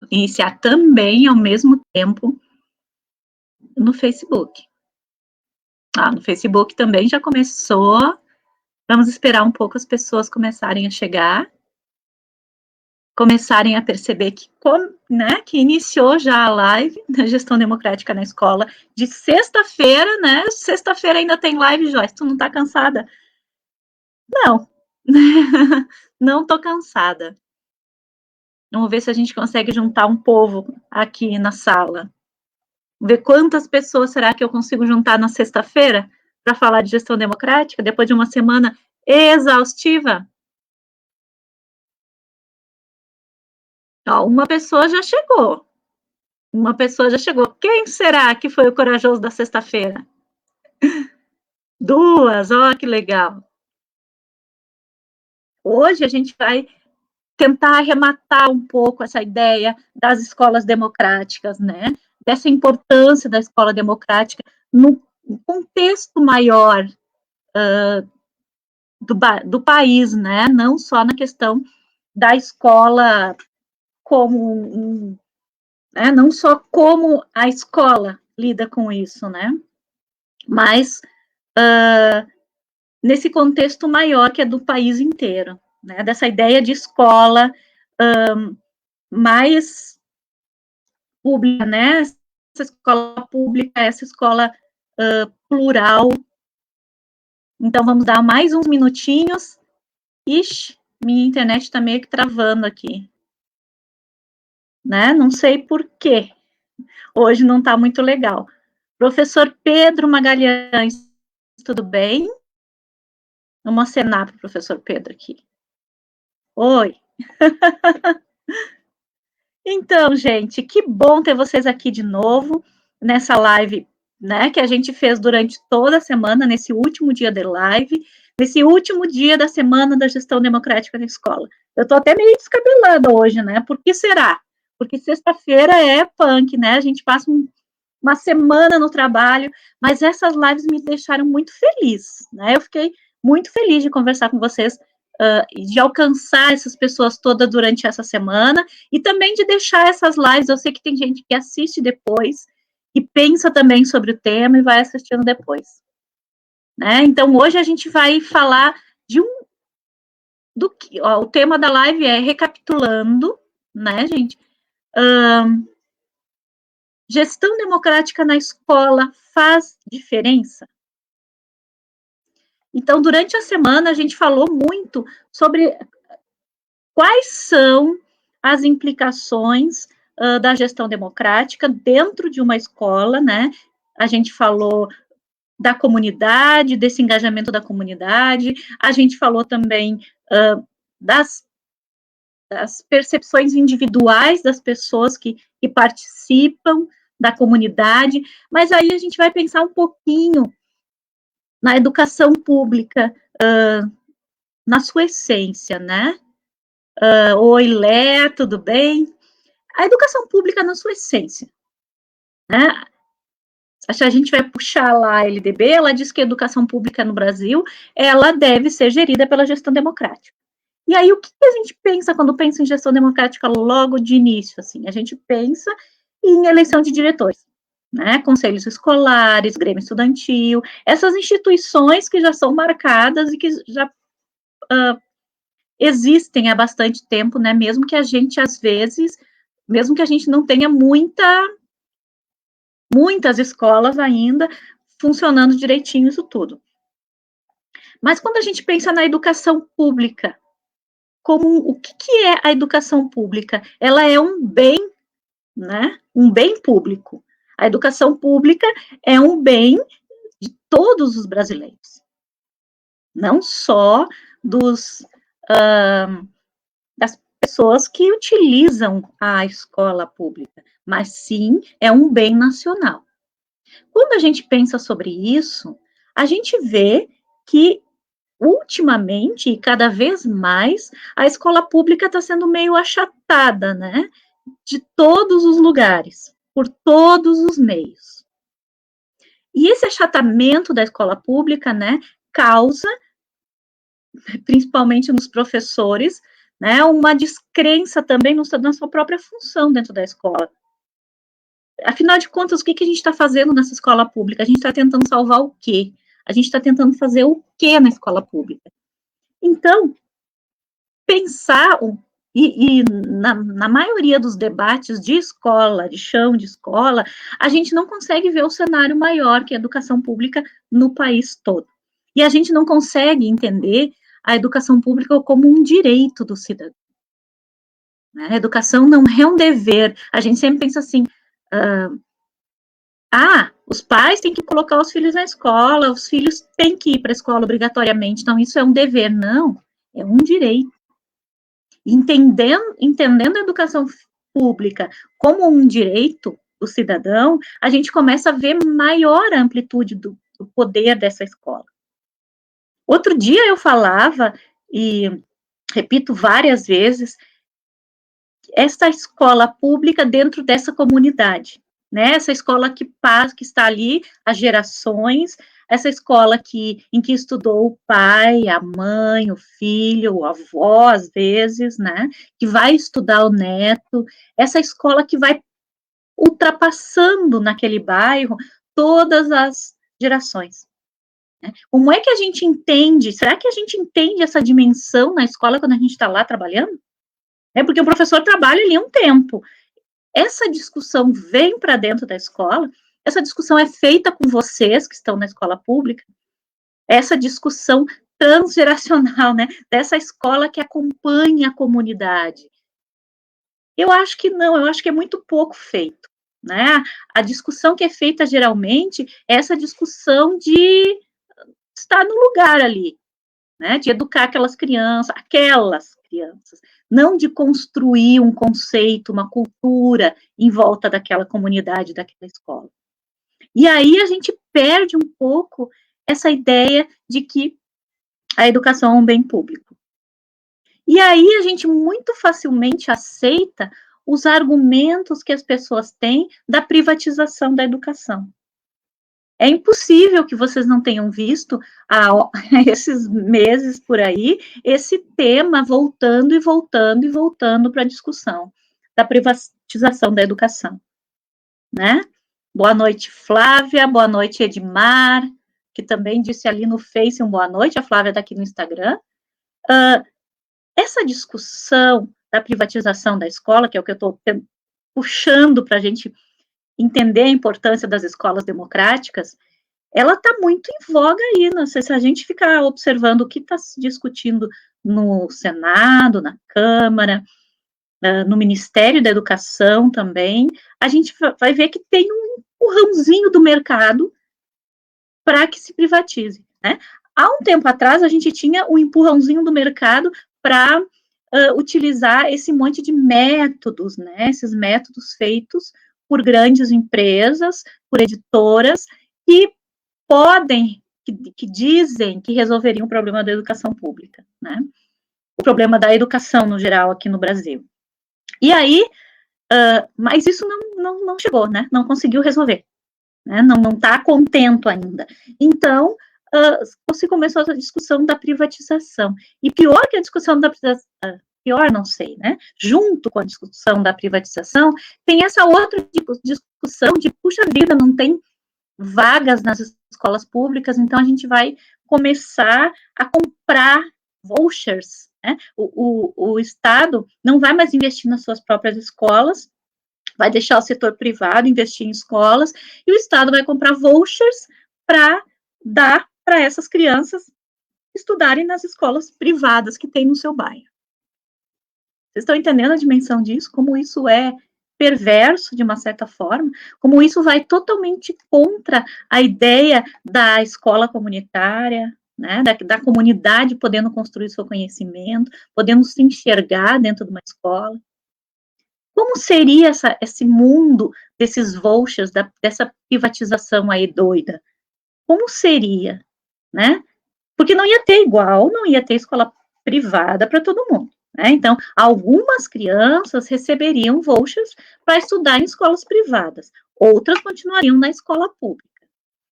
iniciar também, ao mesmo tempo, no Facebook. No Facebook também já começou. Vamos esperar um pouco as pessoas começarem a chegar, começarem a perceber que, né, que iniciou já a live da Gestão Democrática na Escola, de sexta-feira, né? Sexta-feira ainda tem live, Joyce, tu não tá cansada? Não, não tô cansada. Vamos ver se a gente consegue juntar um povo aqui na sala. Ver quantas pessoas será que eu consigo juntar na sexta-feira para falar de gestão democrática, depois de uma semana exaustiva. Uma pessoa já chegou. Uma pessoa já chegou. Quem será que foi o corajoso da sexta-feira? 2, que legal. Hoje a gente vai tentar arrematar um pouco essa ideia das escolas democráticas, né? Dessa importância da escola democrática no contexto maior do país, né? Não só na questão da escola como né? Não só como a escola lida com isso, né? Mas nesse contexto maior que é do país inteiro, né? Dessa ideia de escola mais pública, né? Essa escola pública, essa escola plural. Então, vamos dar mais uns minutinhos. Ixi, minha internet está meio que travando aqui. Né? Não sei por quê. Hoje não está muito legal. Professor Pedro Magalhães, tudo bem? Vamos acenar para o professor Pedro aqui. Oi. Então, gente, que bom ter vocês aqui de novo, nessa live, né, que a gente fez durante toda a semana, nesse último dia de live, nesse último dia da semana da gestão democrática na escola. Eu estou até meio descabelada hoje, né? Por que será? Porque sexta-feira é punk, né? A gente passa uma semana no trabalho, mas essas lives me deixaram muito feliz, né? Eu fiquei muito feliz de conversar com vocês, de alcançar essas pessoas todas durante essa semana, e também de deixar essas lives, eu sei que tem gente que assiste depois, e pensa também sobre o tema e vai assistindo depois. Né? Então, hoje a gente vai falar de o tema da live é recapitulando, né, gente? Gestão democrática na escola faz diferença? Então, durante a semana, a gente falou muito sobre quais são as implicações da gestão democrática dentro de uma escola, né? A gente falou da comunidade, desse engajamento da comunidade, a gente falou também das percepções individuais das pessoas que participam da comunidade, mas aí a gente vai pensar um pouquinho na educação pública, na sua essência, né? Oi, Lé, tudo bem? A educação pública na sua essência, né? Se a gente vai puxar lá a LDB, ela diz que a educação pública no Brasil, ela deve ser gerida pela gestão democrática. E aí, o que a gente pensa quando pensa em gestão democrática logo de início? Assim, a gente pensa em eleição de diretores, né? Conselhos escolares, grêmio estudantil, essas instituições que já são marcadas e que já existem há bastante tempo, né? Mesmo que a gente, às vezes, mesmo que a gente não tenha muitas escolas ainda funcionando direitinho isso tudo. Mas quando a gente pensa na educação pública, o que é a educação pública? Ela é um bem, né? Um bem público. A educação pública é um bem de todos os brasileiros, não só das pessoas que utilizam a escola pública, mas sim é um bem nacional. Quando a gente pensa sobre isso, a gente vê que ultimamente, e cada vez mais, a escola pública está sendo meio achatada, né? De todos os lugares, por todos os meios. E esse achatamento da escola pública, né, causa, principalmente nos professores, né, uma descrença também na sua própria função dentro da escola. Afinal de contas, o que a gente está fazendo nessa escola pública? A gente está tentando salvar o quê? A gente está tentando fazer o quê na escola pública? Então, pensar, na maioria dos debates de escola, de chão de escola, a gente não consegue ver o cenário maior que a educação pública no país todo. E a gente não consegue entender a educação pública como um direito do cidadão. Né? A educação não é um dever. A gente sempre pensa assim, os pais têm que colocar os filhos na escola, os filhos têm que ir para a escola obrigatoriamente, então isso é um dever. Não, é um direito. Entendendo a educação pública como um direito do cidadão, a gente começa a ver maior amplitude do poder dessa escola. Outro dia eu falava, e repito várias vezes, essa escola pública dentro dessa comunidade, né? Essa escola que está ali há gerações, essa escola em que estudou o pai, a mãe, o filho, o avó, às vezes, né? Que vai estudar o neto, essa escola que vai ultrapassando naquele bairro todas as gerações. Né? Como é que a gente entende? Será que a gente entende essa dimensão na escola quando a gente está lá trabalhando? Porque o professor trabalha ali um tempo. Essa discussão vem para dentro da escola, essa discussão é feita com vocês que estão na escola pública, essa discussão transgeracional, né, dessa escola que acompanha a comunidade. Eu acho que não, eu acho que é muito pouco feito, né? A discussão que é feita geralmente é essa discussão de estar no lugar ali, né, de educar aquelas crianças, não de construir um conceito, uma cultura em volta daquela comunidade, daquela escola. E aí a gente perde um pouco essa ideia de que a educação é um bem público. E aí a gente muito facilmente aceita os argumentos que as pessoas têm da privatização da educação. É impossível que vocês não tenham visto há esses meses por aí, esse tema voltando e voltando e voltando para a discussão da privatização da educação, né? Boa noite, Flávia, boa noite, Edmar, que também disse ali no Face um boa noite, a Flávia está aqui no Instagram. Essa discussão da privatização da escola, que é o que eu estou puxando para a gente entender a importância das escolas democráticas, ela está muito em voga aí, não sei se a gente ficar observando o que está se discutindo no Senado, na Câmara, no Ministério da Educação também, a gente vai ver que tem um empurrãozinho do mercado para que se privatize, né? Há um tempo atrás, a gente tinha um empurrãozinho do mercado para utilizar esse monte de métodos, né? Esses métodos feitos por grandes empresas, por editoras, que podem, que dizem que resolveriam o problema da educação pública, né? O problema da educação, no geral, aqui no Brasil. E aí, mas isso não chegou, né? Não conseguiu resolver, né? Não está contento ainda. Então, se começou essa discussão da privatização. E pior que a discussão da privatização, pior não sei, né? Junto com a discussão da privatização, tem essa outra discussão de, puxa vida, não tem vagas nas escolas públicas, então a gente vai começar a comprar vouchers, né? O Estado não vai mais investir nas suas próprias escolas, vai deixar o setor privado investir em escolas, e o Estado vai comprar vouchers para dar para essas crianças estudarem nas escolas privadas que tem no seu bairro. Vocês estão entendendo a dimensão disso? Como isso é perverso, de uma certa forma? Como isso vai totalmente contra a ideia da escola comunitária, né, da comunidade podendo construir seu conhecimento, podendo se enxergar dentro de uma escola? Como seria esse mundo desses vouchers, dessa privatização aí doida? Como seria, né? Porque não ia ter igual, não ia ter escola privada para todo mundo, né? Então, algumas crianças receberiam vouchers para estudar em escolas privadas, outras continuariam na escola pública.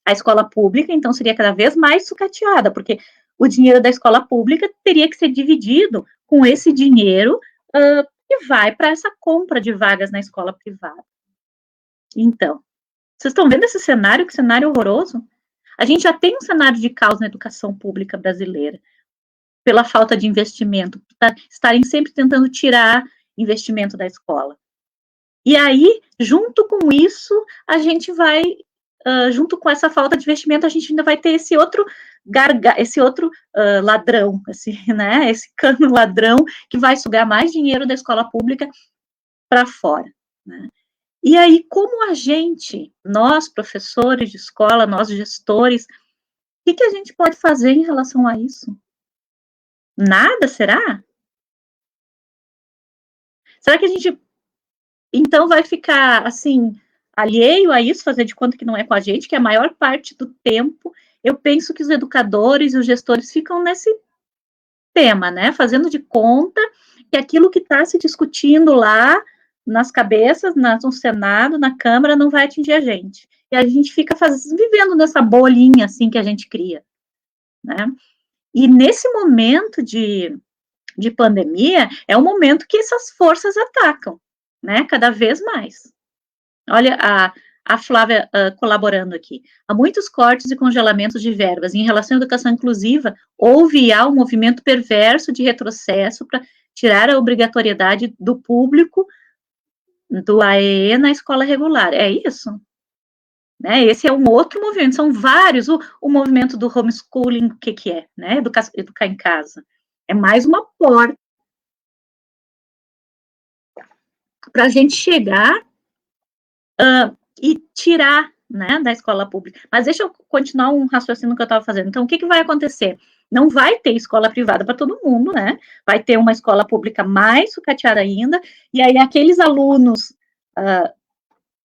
A escola pública, então, seria cada vez mais sucateada, porque o dinheiro da escola pública teria que ser dividido com esse dinheiro que vai para essa compra de vagas na escola privada. Então, vocês estão vendo esse cenário? Que cenário horroroso? A gente já tem um cenário de caos na educação pública brasileira, pela falta de investimento, estarem sempre tentando tirar investimento da escola. E aí, junto com isso, a gente vai, junto com essa falta de investimento, a gente ainda vai ter esse outro ladrão, esse cano ladrão que vai sugar mais dinheiro da escola pública para fora, né? E aí, como a gente, nós professores de escola, nós gestores, o que a gente pode fazer em relação a isso? Nada, será? Será que a gente, então, vai ficar, assim, alheio a isso, fazer de conta que não é com a gente, que a maior parte do tempo, eu penso que os educadores e os gestores ficam nesse tema, né, fazendo de conta que aquilo que está se discutindo lá, nas cabeças, no Senado, na Câmara, não vai atingir a gente. E a gente fica vivendo nessa bolinha, assim, que a gente cria, né. E nesse momento de pandemia, é o momento que essas forças atacam, né, cada vez mais. Olha a Flávia colaborando aqui. Há muitos cortes e congelamentos de verbas. Em relação à educação inclusiva, houve e há um movimento perverso de retrocesso para tirar a obrigatoriedade do público do AEE na escola regular. É isso? Né? Esse é um outro movimento, são vários. O movimento do homeschooling, o que é? Né? Educar em casa. É mais uma porta para a gente chegar e tirar, né, da escola pública. Mas deixa eu continuar um raciocínio que eu estava fazendo. Então, o que vai acontecer? Não vai ter escola privada para todo mundo, né? Vai ter uma escola pública mais sucateada ainda, e aí aqueles alunos,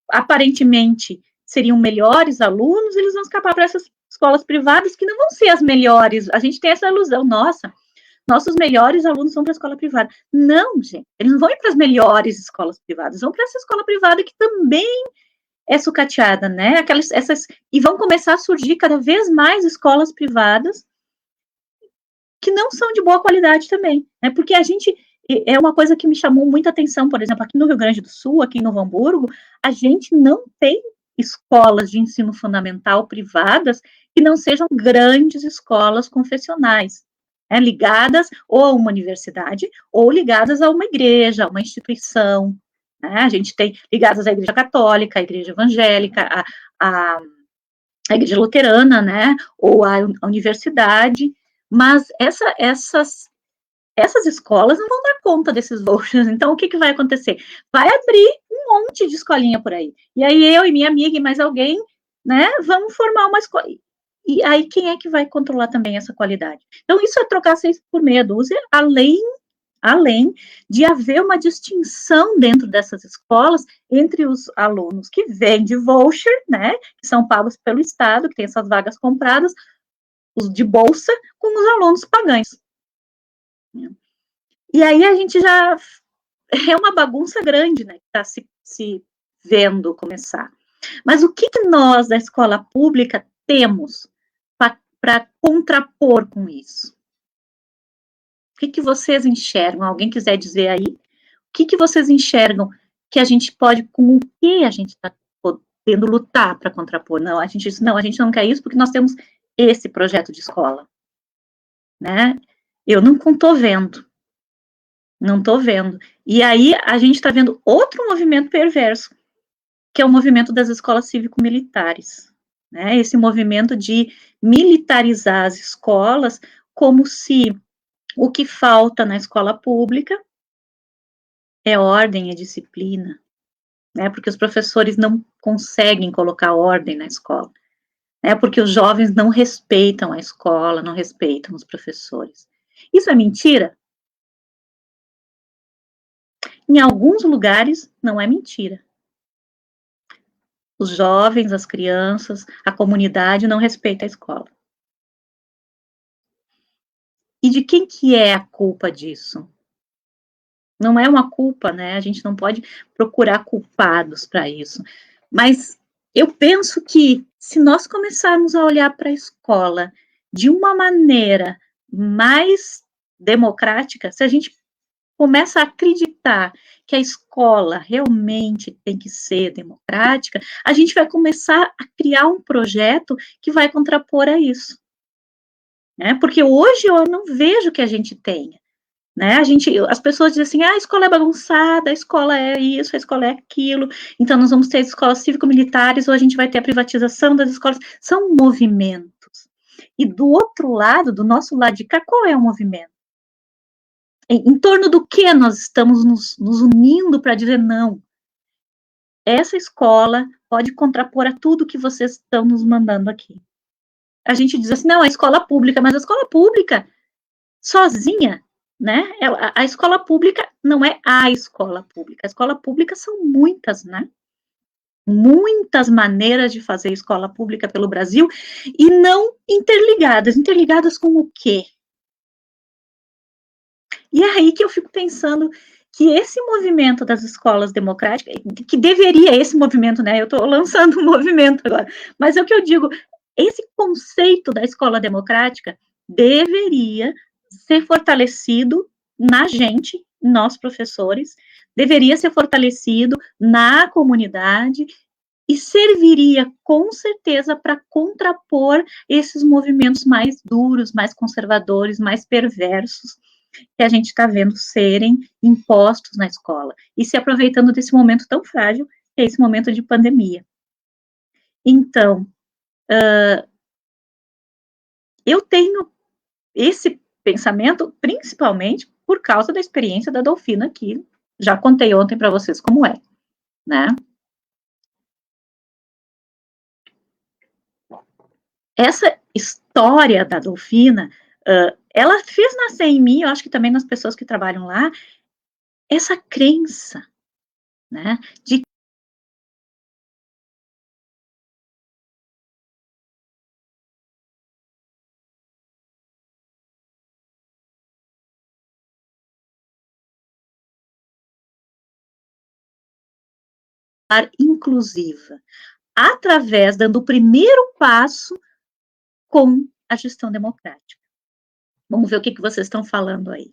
aparentemente, seriam melhores alunos, eles vão escapar para essas escolas privadas que não vão ser as melhores. A gente tem essa ilusão, nossa, nossos melhores alunos vão para a escola privada. Não, gente, eles não vão ir para as melhores escolas privadas, vão para essa escola privada que também é sucateada, né? E vão começar a surgir cada vez mais escolas privadas que não são de boa qualidade também, né? Porque é uma coisa que me chamou muita atenção, por exemplo, aqui no Rio Grande do Sul, aqui em Novo Hamburgo, a gente não tem escolas de ensino fundamental privadas que não sejam grandes escolas confessionais, né? Ligadas ou a uma universidade ou ligadas a uma igreja, a uma instituição, né? A gente tem ligadas à Igreja Católica, à Igreja Evangélica, à Igreja Luterana, né? Ou à universidade, mas essas escolas não vão dar conta desses vouchers. Então, o que vai acontecer? Vai abrir um monte de escolinha por aí. E aí, eu e minha amiga e mais alguém, né, vamos formar uma escola. E aí, quem é que vai controlar também essa qualidade? Então, isso é trocar 6 por meia dúzia, além de haver uma distinção dentro dessas escolas entre os alunos que vêm de voucher, né, que são pagos pelo Estado, que tem essas vagas compradas, os de bolsa, com os alunos pagães. E aí a gente já é uma bagunça grande, né, que está se vendo começar. Mas o que nós, da escola pública, temos para contrapor com isso? O que vocês enxergam? Alguém quiser dizer aí? O que vocês enxergam que a gente pode, com o que a gente está podendo lutar para contrapor? Não, a gente não quer isso porque nós temos esse projeto de escola, né? Eu não estou vendo. Não estou vendo. E aí a gente está vendo outro movimento perverso, que é o movimento das escolas cívico-militares, né? Esse movimento de militarizar as escolas como se o que falta na escola pública é ordem, é disciplina, né? Porque os professores não conseguem colocar ordem na escola, né? Porque os jovens não respeitam a escola, não respeitam os professores. Isso é mentira? Em alguns lugares, não é mentira. Os jovens, as crianças, a comunidade não respeita a escola. E de quem que é a culpa disso? Não é uma culpa, né? A gente não pode procurar culpados para isso. Mas eu penso que se nós começarmos a olhar para a escola de uma maneira mais democrática, se a gente começa a acreditar que a escola realmente tem que ser democrática, a gente vai começar a criar um projeto que vai contrapor a isso, né? Porque hoje eu não vejo que a gente tenha, né? As pessoas dizem assim, a escola é bagunçada, a escola é isso, a escola é aquilo, então nós vamos ter escolas cívico-militares ou a gente vai ter a privatização das escolas. São movimentos. E do outro lado, do nosso lado de cá, qual é o movimento? Em torno do que nós estamos nos unindo para dizer não? Essa escola pode contrapor a tudo que vocês estão nos mandando aqui. A gente diz assim, não, a escola pública, mas a escola pública, sozinha, né? A escola pública não é a escola pública. A escola pública são muitas, né? Muitas maneiras de fazer escola pública pelo Brasil e não interligadas. Interligadas com o quê? E é aí que eu fico pensando que esse movimento das escolas democráticas, que deveria, esse movimento, né, eu estou lançando um movimento agora, mas é o que eu digo, esse conceito da escola democrática deveria ser fortalecido na gente, nós professores, deveria ser fortalecido na comunidade e serviria com certeza para contrapor esses movimentos mais duros, mais conservadores, mais perversos, que a gente está vendo serem impostos na escola, e se aproveitando desse momento tão frágil, que é esse momento de pandemia. Então, eu tenho esse pensamento, principalmente por causa da experiência da Dolfina, que já contei ontem para vocês como é, né? Essa história da Dolfina, ela fez nascer em mim, eu acho que também nas pessoas que trabalham lá, essa crença, né, de estar inclusiva, através, dando o primeiro passo com a gestão democrática. Vamos ver o que vocês estão falando aí.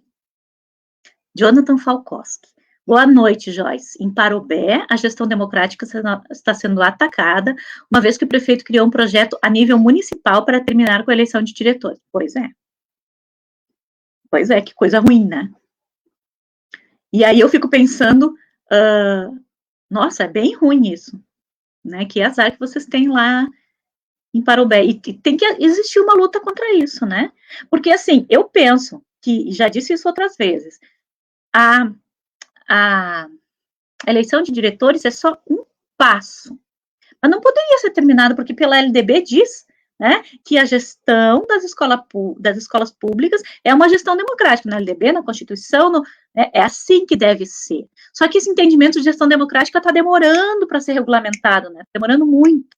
Jonathan Falkowski. Boa noite, Joyce. Em Parobé, a gestão democrática está sendo atacada, uma vez que o prefeito criou um projeto a nível municipal para terminar com a eleição de diretores. Pois é. Pois é, que coisa ruim, né? E aí eu fico pensando, nossa, é bem ruim isso, né? Que azar que vocês têm lá em Parobé. E tem que existir uma luta contra isso, né? Porque, assim, eu penso que, já disse isso outras vezes, a eleição de diretores é só um passo. Mas não poderia ser terminado, porque pela LDB diz, né, que a gestão das escolas públicas é uma gestão democrática. Na LDB, na Constituição, né, é assim que deve ser. Só que esse entendimento de gestão democrática está demorando para ser regulamentado, né? Demorando muito.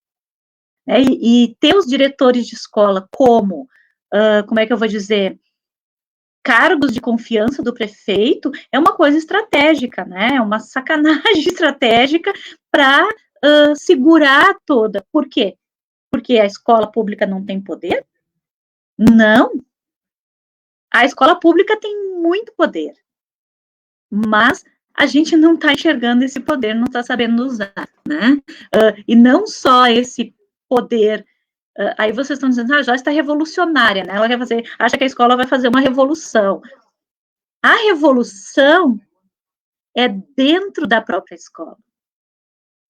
Né? E ter os diretores de escola como é que eu vou dizer, cargos de confiança do prefeito, é uma coisa estratégica, né? É uma sacanagem estratégica para segurar toda. Por quê? Porque a escola pública não tem poder? Não. A escola pública tem muito poder, mas a gente não está enxergando esse poder, não está sabendo usar, né? E não só esse poder. Aí vocês estão dizendo, a Joyce está revolucionária, né? Ela quer fazer, acha que a escola vai fazer uma revolução. A revolução é dentro da própria escola.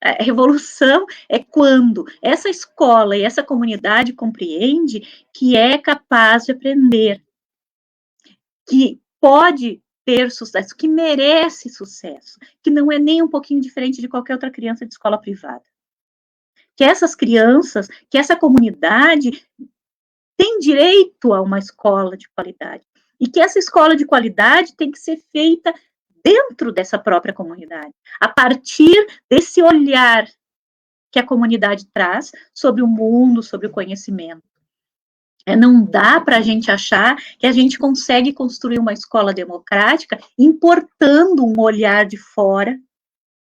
A revolução é quando essa escola e essa comunidade compreende que é capaz de aprender, que pode ter sucesso, que merece sucesso, que não é nem um pouquinho diferente de qualquer outra criança de escola privada. Que essas crianças, que essa comunidade tem direito a uma escola de qualidade. E que essa escola de qualidade tem que ser feita dentro dessa própria comunidade, a partir desse olhar que a comunidade traz sobre o mundo, sobre o conhecimento. Não dá para a gente achar que a gente consegue construir uma escola democrática importando um olhar de fora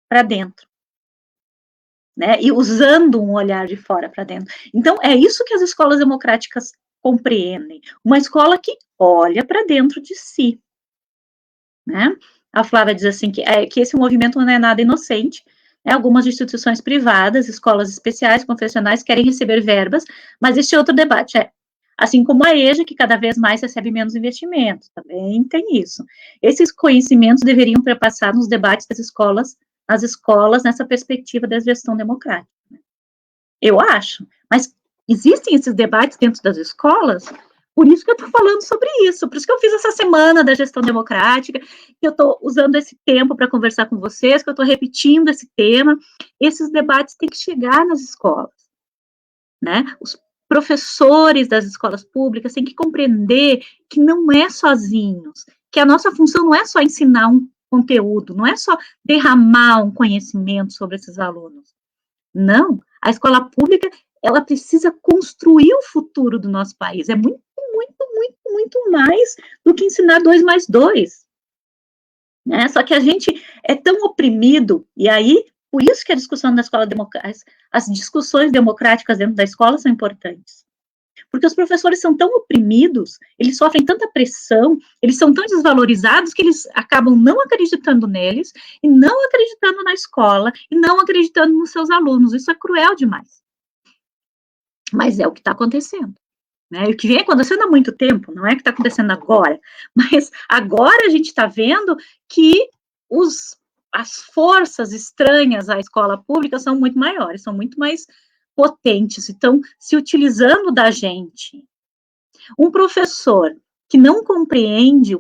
para dentro, né? E usando um olhar de fora para dentro. Então, é isso que as escolas democráticas compreendem, uma escola que olha para dentro de si, né? A Flávia diz assim que esse movimento não é nada inocente, né? Algumas instituições privadas, escolas especiais, confessionais, querem receber verbas, mas este é outro debate, assim como a EJA, que cada vez mais recebe menos investimentos, também tem isso. Esses conhecimentos deveriam perpassar nos debates das escolas, nas escolas, nessa perspectiva da gestão democrática. Eu acho, mas existem esses debates dentro das escolas, por isso que eu estou falando sobre isso, por isso que eu fiz essa semana da gestão democrática, que eu estou usando esse tempo para conversar com vocês, que eu estou repetindo esse tema. Esses debates têm que chegar nas escolas, né? Os professores das escolas públicas têm que compreender que não é sozinhos, que a nossa função não é só ensinar um conteúdo, não é só derramar um conhecimento sobre esses alunos. Não, a escola pública, ela precisa construir o futuro do nosso país. É muito, muito, muito, muito mais do que ensinar 2 mais 2. Né? Só que a gente é tão oprimido, e aí, por isso que a discussão da escola democrática, as discussões democráticas dentro da escola são importantes. Porque os professores são tão oprimidos, eles sofrem tanta pressão, eles são tão desvalorizados que eles acabam não acreditando neles, e não acreditando na escola, e não acreditando nos seus alunos. Isso é cruel demais. Mas é o que está acontecendo. Né? E o que vem acontecendo há muito tempo, não é que está acontecendo agora, mas agora a gente está vendo que as forças estranhas à escola pública são muito maiores, são muito mais potentes, estão se utilizando da gente. Um professor que não compreende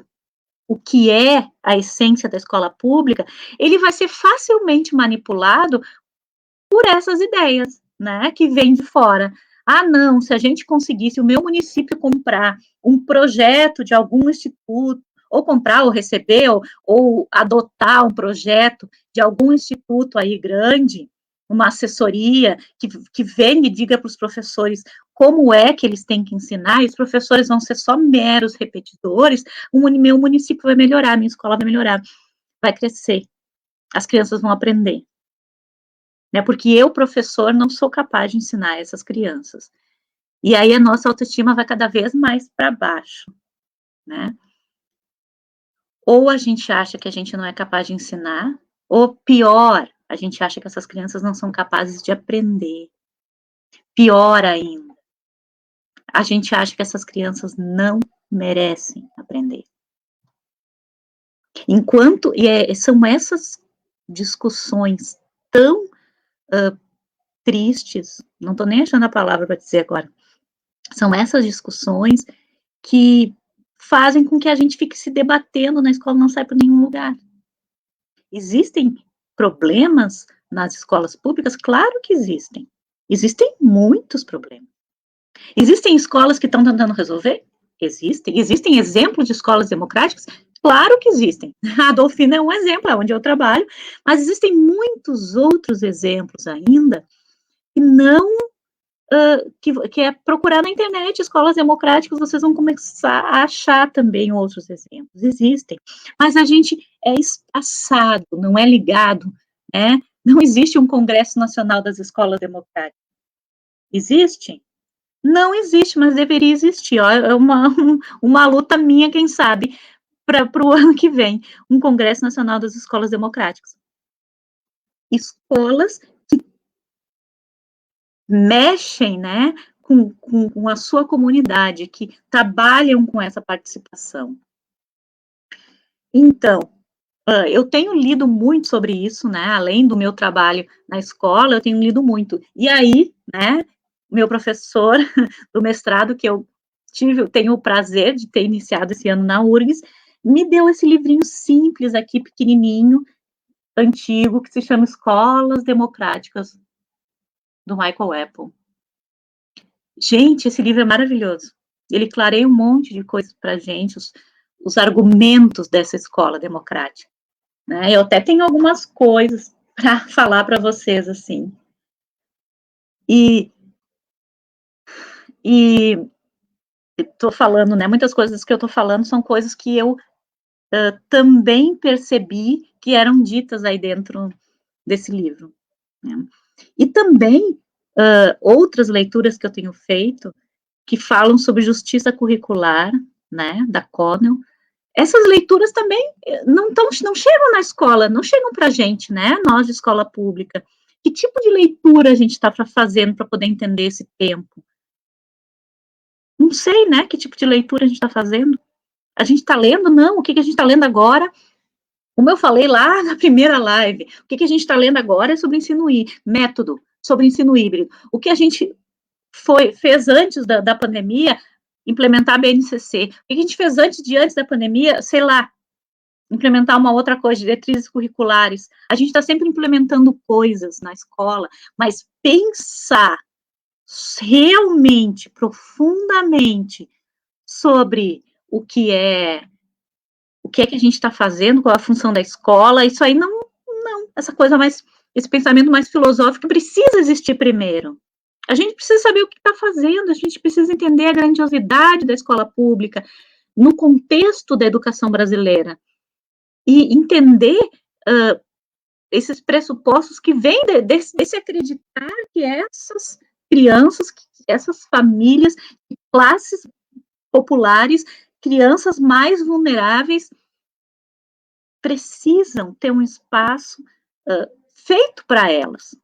o que é a essência da escola pública, ele vai ser facilmente manipulado por essas ideias, né, que vêm de fora. Ah, não, se a gente conseguisse, o meu município comprar um projeto de algum instituto, ou comprar, ou receber, ou adotar um projeto de algum instituto aí grande, uma assessoria que venha e diga para os professores como é que eles têm que ensinar, e os professores vão ser só meros repetidores, meu município vai melhorar, minha escola vai melhorar, vai crescer, as crianças vão aprender. Né, porque eu, professor, não sou capaz de ensinar essas crianças. E aí a nossa autoestima vai cada vez mais para baixo, né? Ou a gente acha que a gente não é capaz de ensinar, ou pior, a gente acha que essas crianças não são capazes de aprender. Pior ainda, a gente acha que essas crianças não merecem aprender. Enquanto, são essas discussões tão tristes, não estou nem achando a palavra para dizer agora, são essas discussões que fazem com que a gente fique se debatendo na escola, não sai para nenhum lugar. Existem problemas nas escolas públicas? Claro que existem. Existem muitos problemas. Existem escolas que estão tentando resolver? Existem. Existem exemplos de escolas democráticas? Claro que existem. A Dolfina é um exemplo, é onde eu trabalho, mas existem muitos outros exemplos ainda que não que é procurar na internet escolas democráticas, vocês vão começar a achar também outros exemplos, existem, mas a gente é espaçado, não é ligado, né? Não existe um Congresso Nacional das Escolas Democráticas. Existe? Não existe, mas deveria existir, ó, é uma luta minha, quem sabe, para o ano que vem, um Congresso Nacional das Escolas Democráticas. Escolas mexem, né, com a sua comunidade, que trabalham com essa participação. Então, eu tenho lido muito sobre isso, né, além do meu trabalho na escola, eu tenho lido muito. E aí, né, meu professor do mestrado, que eu tenho o prazer de ter iniciado esse ano na URGS, me deu esse livrinho simples aqui, pequenininho, antigo, que se chama Escolas Democráticas, do Michael Apple. Gente, esse livro é maravilhoso. Ele clareia um monte de coisas para a gente, os argumentos dessa escola democrática. Né? Eu até tenho algumas coisas para falar para vocês, assim. E estou falando, né? Muitas coisas que eu estou falando são coisas que eu também percebi que eram ditas aí dentro desse livro. Né? E também outras leituras que eu tenho feito, que falam sobre justiça curricular, né, da Cornell. Essas leituras também não chegam na escola, não chegam para a gente, né, nós de escola pública. Que tipo de leitura a gente está fazendo para poder entender esse tempo? Não sei, né, que tipo de leitura a gente está fazendo. A gente está lendo? Não, o que a gente está lendo agora? Como eu falei lá na primeira live, o que a gente está lendo agora é sobre método, sobre ensino híbrido. O que a gente fez antes da pandemia, implementar a BNCC. O que a gente fez antes da pandemia, sei lá, implementar uma outra coisa, diretrizes curriculares. A gente está sempre implementando coisas na escola, mas pensar realmente, profundamente, sobre o que é que a gente está fazendo, qual a função da escola, isso aí não, essa coisa mais, esse pensamento mais filosófico precisa existir primeiro. A gente precisa saber o que está fazendo, a gente precisa entender a grandiosidade da escola pública no contexto da educação brasileira e entender esses pressupostos que vêm desse acreditar que essas crianças, essas famílias, classes populares, crianças mais vulneráveis, precisam ter um espaço feito para elas.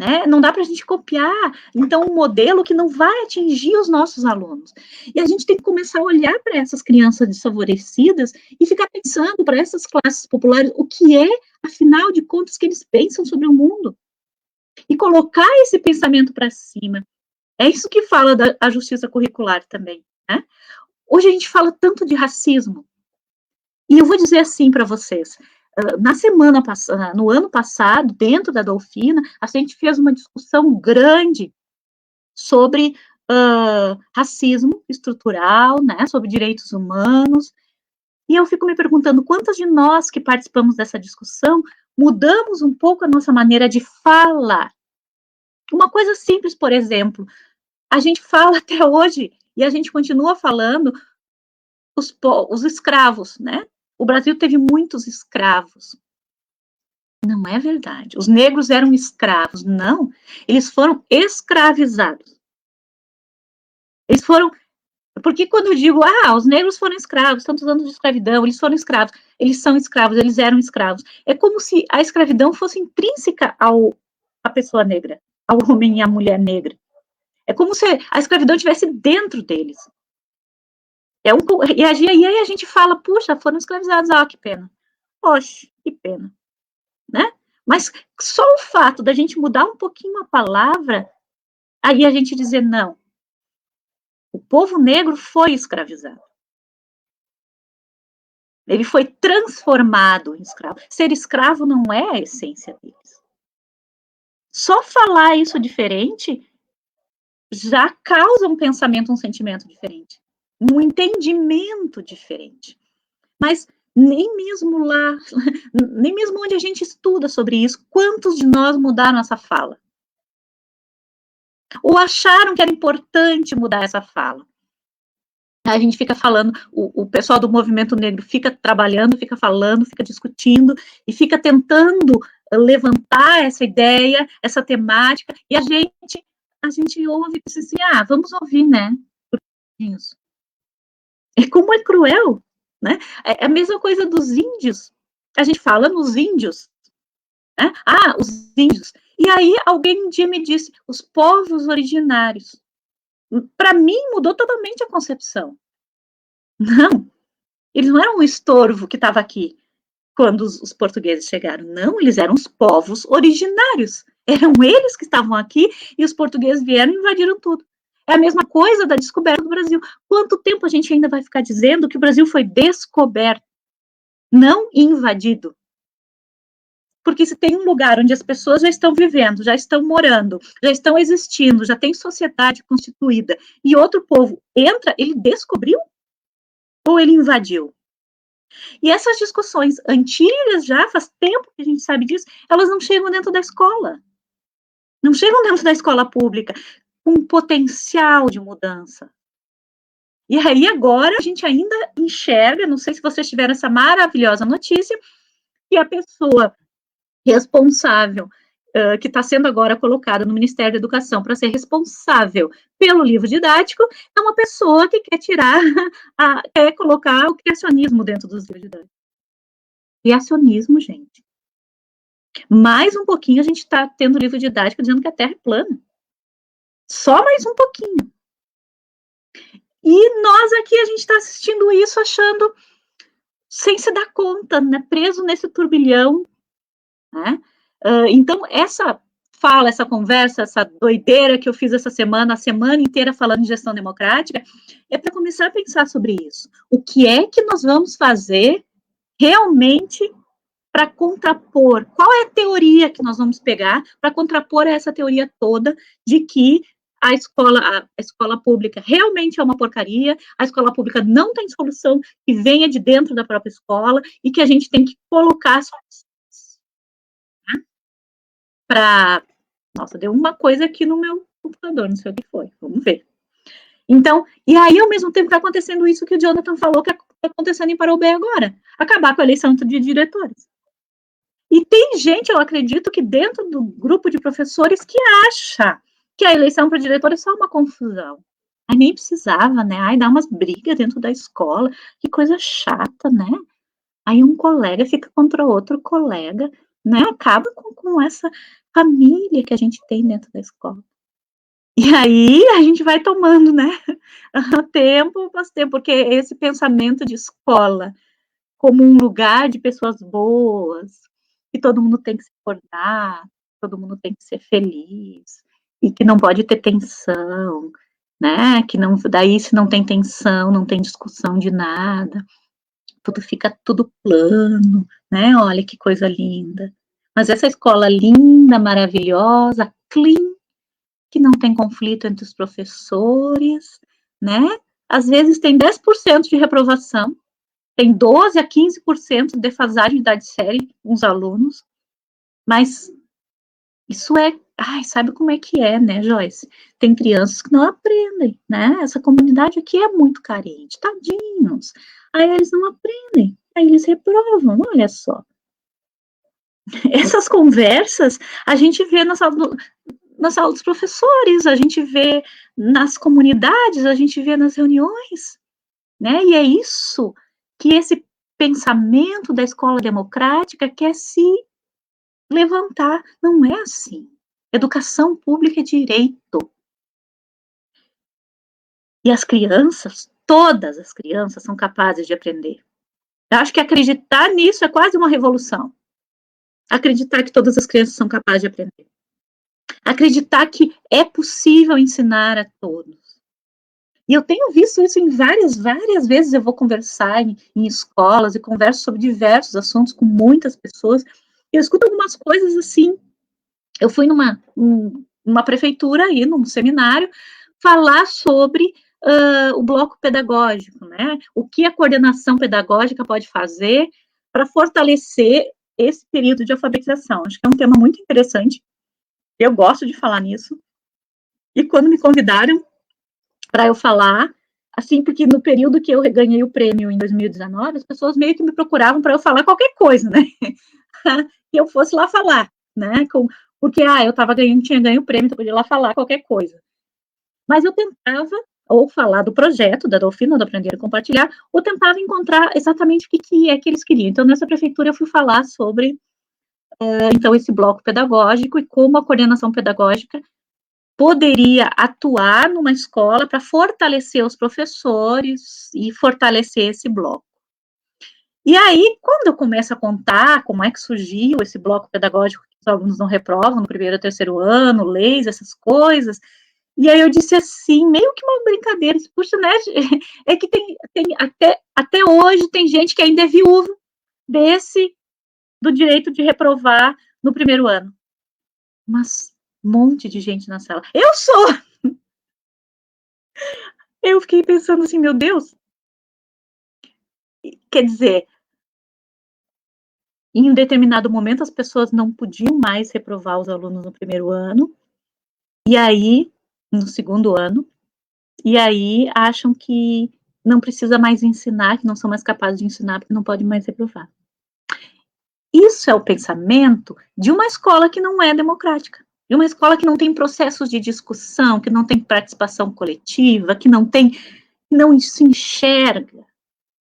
Né? Não dá para a gente copiar, então, um modelo que não vai atingir os nossos alunos. E a gente tem que começar a olhar para essas crianças desfavorecidas e ficar pensando para essas classes populares o que é, afinal de contas, que eles pensam sobre o mundo. E colocar esse pensamento para cima. É isso que fala da justiça curricular também. Né? Hoje a gente fala tanto de racismo. E eu vou dizer assim para vocês, no ano passado, dentro da Dolfina, a gente fez uma discussão grande sobre racismo estrutural, né, sobre direitos humanos, e eu fico me perguntando quantas de nós que participamos dessa discussão mudamos um pouco a nossa maneira de falar. Uma coisa simples, por exemplo, a gente fala até hoje, e a gente continua falando, os escravos, né? O Brasil teve muitos escravos. Não é verdade. Os negros eram escravos. Não. Eles foram escravizados. Eles foram... Porque quando eu digo, os negros foram escravos, tantos anos de escravidão, eles foram escravos, eles são escravos, eles eram escravos. É como se a escravidão fosse intrínseca à pessoa negra, ao homem e à mulher negra. É como se a escravidão estivesse dentro deles. E aí a gente fala, puxa, foram escravizados, que pena. Oxe, que pena. Né? Mas só o fato da gente mudar um pouquinho a palavra, aí a gente dizer, não, o povo negro foi escravizado. Ele foi transformado em escravo. Ser escravo não é a essência deles. Só falar isso diferente já causa um pensamento, um sentimento diferente. Um entendimento diferente. Mas nem mesmo lá, nem mesmo onde a gente estuda sobre isso, quantos de nós mudaram essa fala? Ou acharam que era importante mudar essa fala? A gente fica falando, o pessoal do movimento negro fica trabalhando, fica falando, fica discutindo, e fica tentando levantar essa ideia, essa temática, e a gente ouve e diz assim, vamos ouvir, né? Isso. Como é cruel, né? É a mesma coisa dos índios. A gente fala nos índios, né? Os índios. E aí alguém um dia me disse, os povos originários. Para mim mudou totalmente a concepção. Não, eles não eram um estorvo que estava aqui quando os portugueses chegaram. Não, eles eram os povos originários. Eram eles que estavam aqui e os portugueses vieram e invadiram tudo. É a mesma coisa da descoberta do Brasil. Quanto tempo a gente ainda vai ficar dizendo que o Brasil foi descoberto, não invadido? Porque se tem um lugar onde as pessoas já estão vivendo, já estão morando, já estão existindo, já tem sociedade constituída, e outro povo entra, ele descobriu ou ele invadiu? E essas discussões antigas, já faz tempo que a gente sabe disso, elas não chegam dentro da escola. Não chegam dentro da escola pública com potencial de mudança. E aí agora a gente ainda enxerga, não sei se vocês tiveram essa maravilhosa notícia, que a pessoa responsável que está sendo agora colocada no Ministério da Educação para ser responsável pelo livro didático, é uma pessoa que quer tirar, quer colocar o criacionismo dentro dos livros didáticos. Criacionismo, gente. Mais um pouquinho a gente está tendo livro didático dizendo que a Terra é plana. Só mais um pouquinho. E nós aqui, a gente está assistindo isso achando, sem se dar conta, né, preso nesse turbilhão, né? Então, essa fala, essa conversa, essa doideira que eu fiz essa semana, a semana inteira falando de gestão democrática, é para começar a pensar sobre isso. O que é que nós vamos fazer realmente para contrapor? Qual é a teoria que nós vamos pegar para contrapor essa teoria toda de que a escola pública realmente é uma porcaria, a escola pública não tem solução que venha de dentro da própria escola e que a gente tem que colocar soluções, né? Nossa, deu uma coisa aqui no meu computador, não sei o que foi, vamos ver. Então, e aí, ao mesmo tempo, está acontecendo isso que o Jonathan falou que está acontecendo em Parobé agora, acabar com a eleição de diretores. E tem gente, eu acredito, que dentro do grupo de professores que acha que a eleição para diretor é só uma confusão. Aí nem precisava, né? Aí dá umas brigas dentro da escola, que coisa chata, né? Aí um colega fica contra outro colega, né? Acaba com essa família que a gente tem dentro da escola. E aí a gente vai tomando, né? Tempo, porque esse pensamento de escola como um lugar de pessoas boas, que todo mundo tem que se acordar, todo mundo tem que ser feliz, e que não pode ter tensão, né? Que não, daí se não tem tensão, não tem discussão de nada, tudo fica tudo plano, né? Olha que coisa linda. Mas essa escola linda, maravilhosa, clean, que não tem conflito entre os professores, né? Às vezes tem 10% de reprovação, tem 12 a 15% de defasagem de idade série uns alunos, mas isso sabe como é que é, né, Joyce? Tem crianças que não aprendem, né? Essa comunidade aqui é muito carente, tadinhos. Aí eles não aprendem, aí eles reprovam, olha só. Essas conversas a gente vê na sala dos professores, a gente vê nas comunidades, a gente vê nas reuniões, né? E é isso que esse pensamento da escola democrática quer se levantar. Não é assim. Educação pública é direito. E as crianças, todas as crianças, são capazes de aprender. Eu acho que acreditar nisso é quase uma revolução. Acreditar que todas as crianças são capazes de aprender. Acreditar que é possível ensinar a todos. E eu tenho visto isso em várias vezes. Eu vou conversar em escolas e converso sobre diversos assuntos com muitas pessoas. E eu escuto algumas coisas assim. Eu fui numa prefeitura aí, num seminário, falar sobre o bloco pedagógico, né? O que a coordenação pedagógica pode fazer para fortalecer esse período de alfabetização. Acho que é um tema muito interessante. Eu gosto de falar nisso. E quando me convidaram para eu falar, assim, porque no período que eu ganhei o prêmio em 2019, as pessoas meio que me procuravam para eu falar qualquer coisa, né? Que eu fosse lá falar, né? Porque, tinha ganho o prêmio, então eu podia ir lá falar qualquer coisa. Mas eu tentava, ou falar do projeto da Dolfina, do Aprender a Compartilhar, ou tentava encontrar exatamente o que é que eles queriam. Então, nessa prefeitura, eu fui falar sobre, então, esse bloco pedagógico e como a coordenação pedagógica poderia atuar numa escola para fortalecer os professores e fortalecer esse bloco. E aí, quando eu começo a contar como é que surgiu esse bloco pedagógico que os alunos não reprovam no primeiro e terceiro ano, leis, essas coisas, e aí eu disse assim, meio que uma brincadeira, puxa, né, é que tem até hoje tem gente que ainda é viúvo do direito de reprovar no primeiro ano. Mas um monte de gente na sala. Eu sou! Eu fiquei pensando assim, meu Deus. Quer dizer, em um determinado momento as pessoas não podiam mais reprovar os alunos no primeiro ano, e aí, no segundo ano, e aí acham que não precisa mais ensinar, que não são mais capazes de ensinar, porque não pode mais reprovar. Isso é o pensamento de uma escola que não é democrática, de uma escola que não tem processos de discussão, que não tem participação coletiva, que não se enxerga,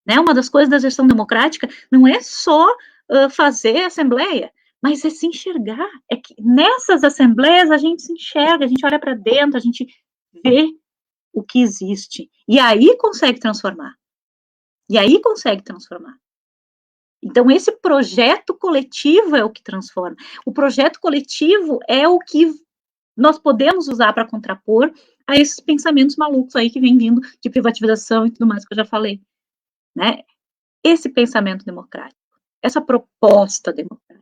né? Uma das coisas da gestão democrática não é só fazer assembleia, mas é se enxergar, é que nessas assembleias a gente se enxerga, a gente olha para dentro, a gente vê o que existe, e aí consegue transformar, Então, esse projeto coletivo é o que transforma. O projeto coletivo é o que nós podemos usar para contrapor a esses pensamentos malucos aí que vem vindo de privatização e tudo mais que eu já falei, né? Esse pensamento democrático, essa proposta democrática.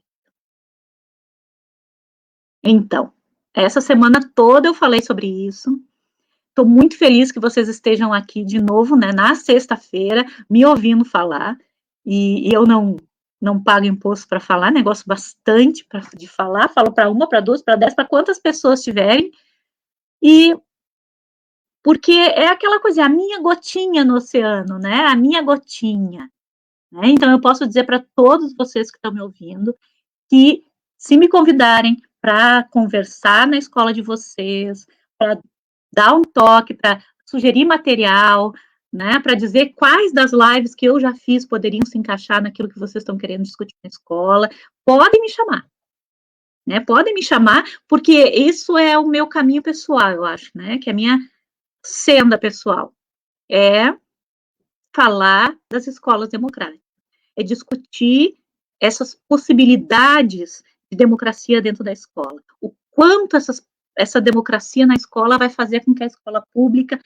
Então, essa semana toda eu falei sobre isso. Estou muito feliz que vocês estejam aqui de novo, né, na sexta-feira, me ouvindo falar, e eu não pago imposto para falar, negócio bastante de falar, falo para uma, para duas, para 10, para quantas pessoas tiverem, e porque é aquela coisa, a minha gotinha no oceano, né, a minha gotinha, né, então eu posso dizer para todos vocês que estão me ouvindo, que se me convidarem para conversar na escola de vocês, para dar um toque, para sugerir material, né, para dizer quais das lives que eu já fiz poderiam se encaixar naquilo que vocês estão querendo discutir na escola, podem me chamar, né, podem me chamar, porque isso é o meu caminho pessoal, eu acho, né, que é a minha senda pessoal, é falar das escolas democráticas, é discutir essas possibilidades de democracia dentro da escola, o quanto essa democracia na escola vai fazer com que a escola pública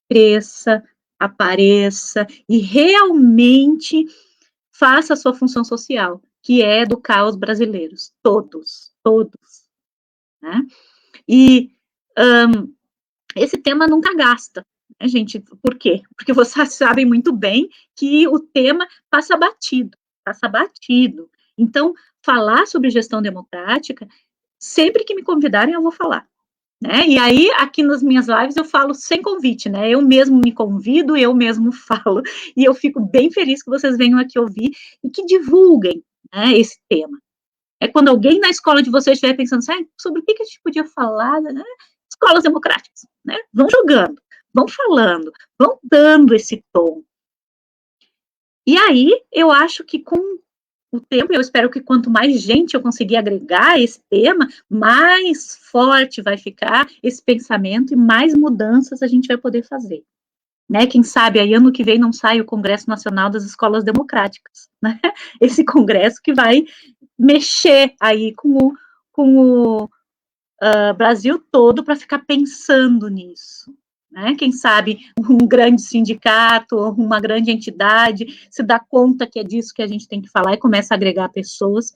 cresça, apareça e realmente faça a sua função social, que é educar os brasileiros, todos, né? E esse tema nunca gasta, né, gente? Por quê? Porque vocês sabem muito bem que o tema passa batido. Então, falar sobre gestão democrática, sempre que me convidarem, eu vou falar. Né? E aí, aqui nas minhas lives, eu falo sem convite, né? Eu mesmo me convido, eu mesmo falo, e eu fico bem feliz que vocês venham aqui ouvir e que divulguem, né, esse tema. É quando alguém na escola de vocês estiver pensando assim, sobre o que a gente podia falar, né? Escolas democráticas, né? Vão jogando, vão falando, vão dando esse tom. E aí, eu acho que com o tempo, eu espero que quanto mais gente eu conseguir agregar esse tema, mais forte vai ficar esse pensamento e mais mudanças a gente vai poder fazer. Né? Quem sabe aí ano que vem não sai o Congresso Nacional das Escolas Democráticas, né? Esse congresso que vai mexer aí com o Brasil todo para ficar pensando nisso. Né? Quem sabe um grande sindicato ou uma grande entidade se dá conta que é disso que a gente tem que falar e começa a agregar pessoas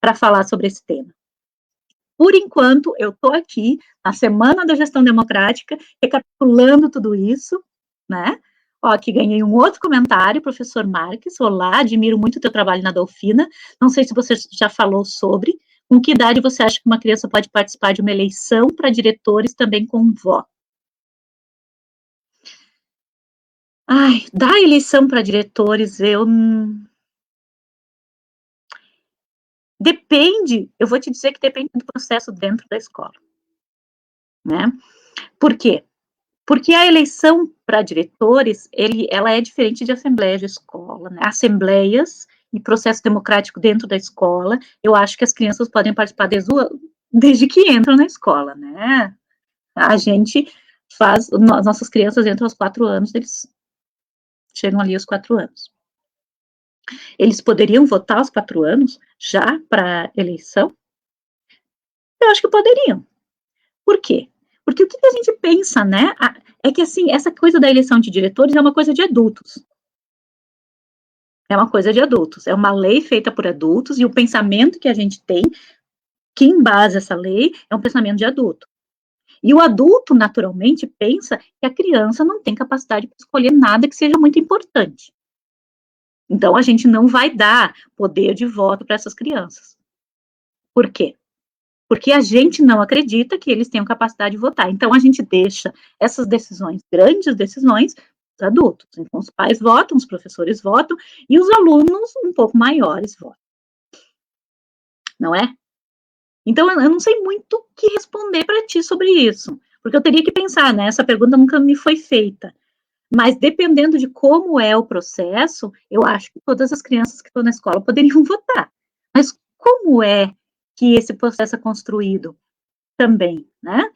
para falar sobre esse tema. Por enquanto, eu estou aqui na Semana da Gestão Democrática, recapitulando tudo isso, né? Ó, aqui ganhei um outro comentário, professor Marques. Olá, admiro muito o teu trabalho na Delfina. Não sei se você já falou sobre. Com que idade você acha que uma criança pode participar de uma eleição para diretores também com voto? Ai, da eleição para diretores, depende, eu vou te dizer que depende do processo dentro da escola, né? Por quê? Porque a eleição para diretores, ela é diferente de assembleia de escola, né? Assembleias e processo democrático dentro da escola, eu acho que as crianças podem participar desde que entram na escola, né? A gente faz, nossas crianças entram aos 4 anos, eles chegam ali aos 4 anos. Eles poderiam votar aos 4 anos já para eleição? Eu acho que poderiam. Por quê? Porque o que a gente pensa, né? É que, assim, essa coisa da eleição de diretores é uma coisa de adultos. É uma coisa de adultos. É uma lei feita por adultos e o pensamento que a gente tem, que embasa essa lei, é um pensamento de adulto. E o adulto, naturalmente, pensa que a criança não tem capacidade para escolher nada que seja muito importante. Então, a gente não vai dar poder de voto para essas crianças. Por quê? Porque a gente não acredita que eles tenham capacidade de votar. Então, a gente deixa essas decisões, grandes decisões, para adultos. Então, os pais votam, os professores votam, e os alunos um pouco maiores votam. não é? Então, eu não sei muito o que responder para ti sobre isso, porque eu teria que pensar, né? Essa pergunta nunca me foi feita. Mas dependendo de como é o processo, eu acho que todas as crianças que estão na escola poderiam votar. Mas como é que esse processo é construído também, né?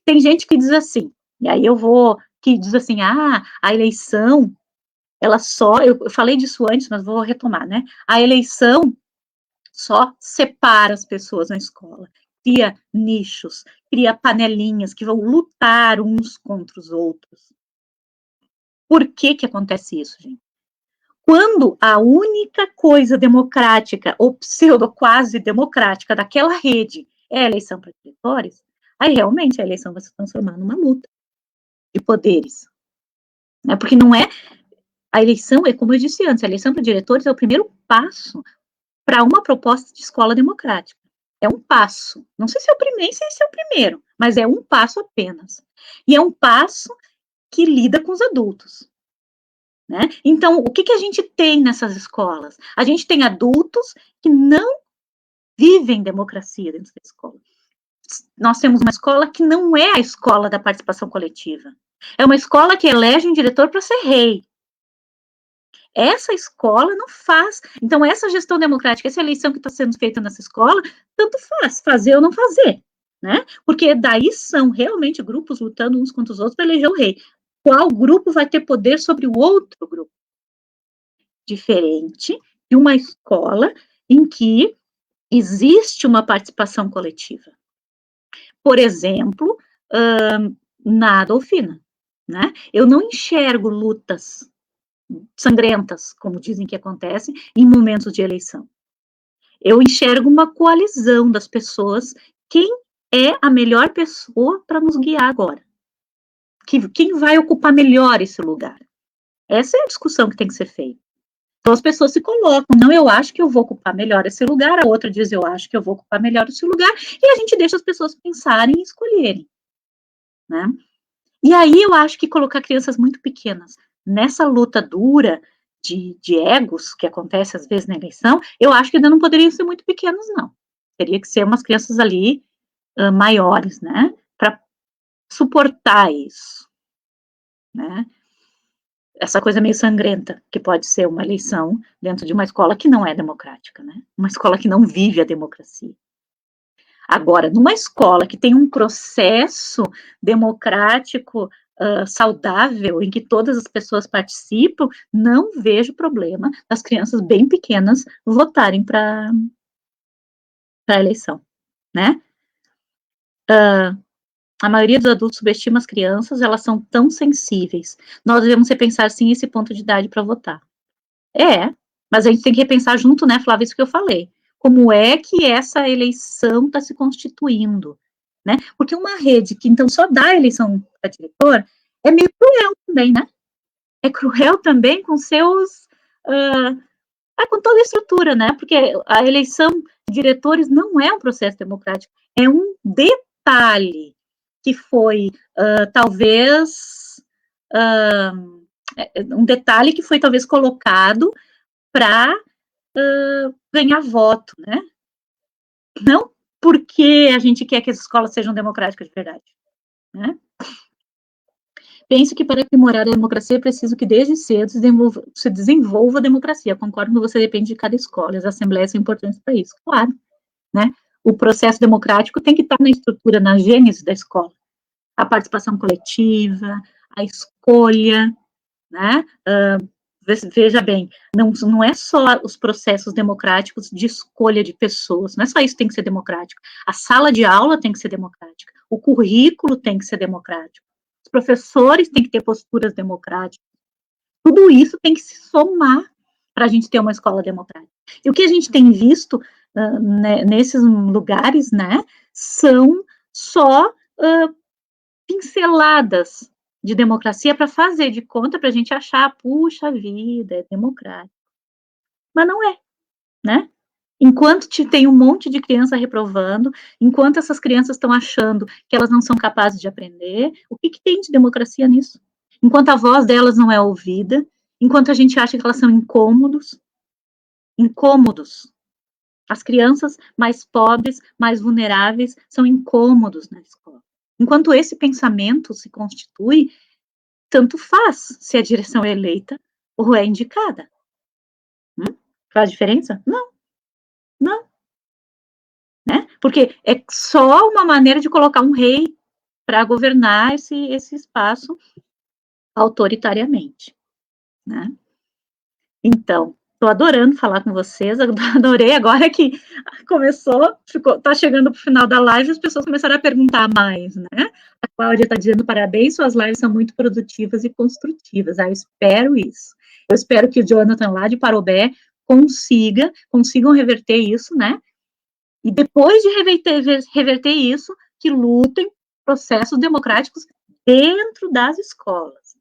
Tem gente que diz assim, e aí que diz assim, a eleição, eu falei disso antes, mas vou retomar, né? A eleição só separa as pessoas na escola, cria nichos, cria panelinhas que vão lutar uns contra os outros. Por que que acontece isso, gente? Quando a única coisa democrática, ou pseudo quase democrática daquela rede é a eleição para diretores, aí realmente a eleição vai se transformar numa luta de poderes. Né? Porque não é. A eleição é, como eu disse antes, a eleição para diretores é o primeiro passo para uma proposta de escola democrática. É um passo. Não sei se é o primeiro, nem sei se é o primeiro, mas é um passo apenas. E é um passo que lida com os adultos. Né? Então, o que, que a gente tem nessas escolas? A gente tem adultos que não vivem democracia dentro da escola. Nós temos uma escola que não é a escola da participação coletiva. É uma escola que elege um diretor para ser rei. Essa escola não faz. Então, essa gestão democrática, essa eleição que está sendo feita nessa escola, tanto faz, fazer ou não fazer. Né? Porque daí são realmente grupos lutando uns contra os outros para eleger o rei. Qual grupo vai ter poder sobre o outro grupo? Diferente de uma escola em que existe uma participação coletiva. Por exemplo, na Adolfina, né? Eu não enxergo lutas sangrentas, como dizem que acontecem, em momentos de eleição. Eu enxergo uma coalizão das pessoas. Quem é a melhor pessoa para nos guiar agora? Quem vai ocupar melhor esse lugar? Essa é a discussão que tem que ser feita. Então, as pessoas se colocam, não, eu acho que eu vou ocupar melhor esse lugar, a outra diz, eu acho que eu vou ocupar melhor esse lugar, e a gente deixa as pessoas pensarem e escolherem, né? E aí eu acho que colocar crianças muito pequenas nessa luta dura de egos, que acontece às vezes na eleição, eu acho que ainda não poderiam ser muito pequenos, não. Teria que ser umas crianças ali maiores, né? Para suportar isso, né? Essa coisa meio sangrenta, que pode ser uma eleição dentro de uma escola que não é democrática, né? Uma escola que não vive a democracia. Agora, numa escola que tem um processo democrático saudável, em que todas as pessoas participam, não vejo problema das crianças bem pequenas votarem para a eleição, né? A maioria dos adultos subestima as crianças, elas são tão sensíveis. Nós devemos repensar, sim, esse ponto de idade para votar. Mas a gente tem que repensar junto, né, Flávia, isso que eu falei. Como é que essa eleição está se constituindo, né? Porque uma rede que, então, só dá a eleição para diretor é meio cruel também, né? É cruel também com seus... com toda a estrutura, né? Porque a eleição de diretores não é um processo democrático, é um detalhe que foi, talvez... um detalhe que foi, talvez, colocado para ganhar voto, né? Não porque a gente quer que as escolas sejam democráticas de verdade, né? Penso que para aprimorar a democracia é preciso que desde cedo se desenvolva a democracia. Concordo que você depende de cada escola, as assembleias são importantes para isso, claro, né? O processo democrático tem que estar na estrutura, na gênese da escola. A participação coletiva, a escolha, né? Veja bem, não é só os processos democráticos de escolha de pessoas, não é só isso que tem que ser democrático. A sala de aula tem que ser democrática, o currículo tem que ser democrático, os professores têm que ter posturas democráticas. Tudo isso tem que se somar para a gente ter uma escola democrática. E o que a gente tem visto nesses lugares, né, são só pinceladas de democracia para fazer de conta, para a gente achar, puxa vida, é democrático. Mas não é, né? Enquanto tem um monte de criança reprovando, enquanto essas crianças estão achando que elas não são capazes de aprender, o que tem de democracia nisso? Enquanto a voz delas não é ouvida, enquanto a gente acha que elas são incômodos, As crianças mais pobres, mais vulneráveis, são incômodos na escola. Enquanto esse pensamento se constitui, tanto faz se a direção é eleita ou é indicada. Faz diferença? Não, não. Né? Porque é só uma maneira de colocar um rei para governar esse espaço autoritariamente, né? Então, estou adorando falar com vocês, adorei agora que começou, está chegando para o final da live, as pessoas começaram a perguntar mais, né? A Cláudia está dizendo parabéns, suas lives são muito produtivas e construtivas, eu espero isso. Eu espero que o Jonathan lá de Parobé consigam reverter isso, né? E depois de reverter isso, que lutem processos democráticos dentro das escolas.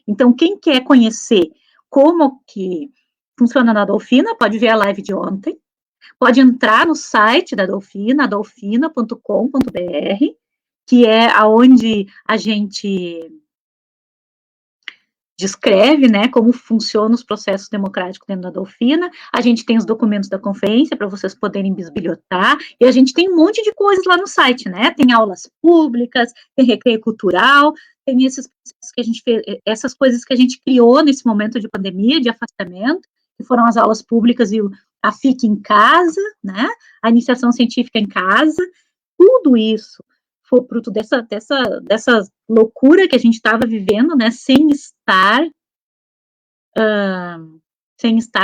Então, quem quer conhecer como que funciona na Dolfina, pode ver a live de ontem, pode entrar no site da Dolfina, dolfina.com.br, que é aonde a gente descreve, né, como funcionam os processos democráticos dentro da Dolfina. A gente tem os documentos da conferência para vocês poderem bisbilhotar, e a gente tem um monte de coisas lá no site, né? Tem aulas públicas, tem recreio cultural, tem esses que a gente fez, essas coisas que a gente criou nesse momento de pandemia, de afastamento, que foram as aulas públicas e a FIC em casa, né? A iniciação científica em casa, tudo isso foi fruto dessa loucura que a gente estava vivendo, né, sem estar